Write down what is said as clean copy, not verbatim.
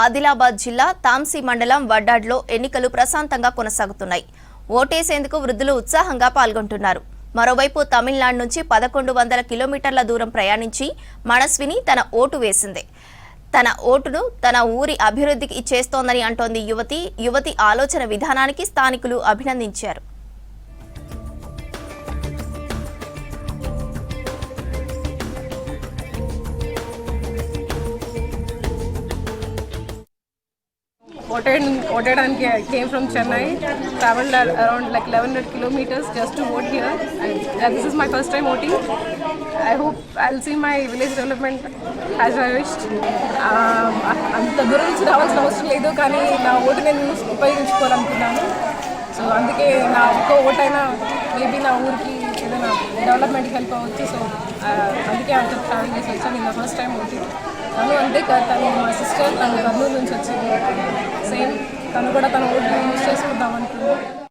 ఆదిలాబాద్ జిల్లా తాంసీ మండలం వడ్డాడ్లో ఎన్నికలు ప్రశాంతంగా కొనసాగుతున్నాయి. ఓటేసేందుకు వృద్ధులు ఉత్సాహంగా పాల్గొంటున్నారు. మరోవైపు తమిళనాడు నుంచి 1100 కిలోమీటర్ల దూరం ప్రయాణించి మనస్విని తన ఓటు వేసింది. తన ఓటును తన ఊరి అభివృద్ధికి ఇచ్చేస్తోందని అంటోంది యువతి ఆలోచన విధానానికి స్థానికులు అభినందించారు. Voted and came from Chennai, traveled around like 1100 kilometers just to vote here. This is my first time voting. I hope I'll see my village development as I wished. అంత దూరం నుంచి రావాల్సిన అవసరం లేదు, కానీ నా ఓటు నేను ఉపయోగించుకోవాలనుకున్నాను. సో అందుకే నా ఒక్క ఓటైనా మేబీ నా ఊరికి ఏదైనా డెవలప్మెంట్కి హెల్ప్ అవ్వచ్చు. సో అందుకే అంత ట్రావెల్ చేసి వచ్చాను. నేను ఫస్ట్ టైం ఓటింగ్. తను అంతే తను మా సిస్టర్, తను కర్నూలు నుంచి వచ్చింది. సేమ్ తను కూడా తన ఓటు యూజ్ చేసుకుందాం అనుకున్నాను.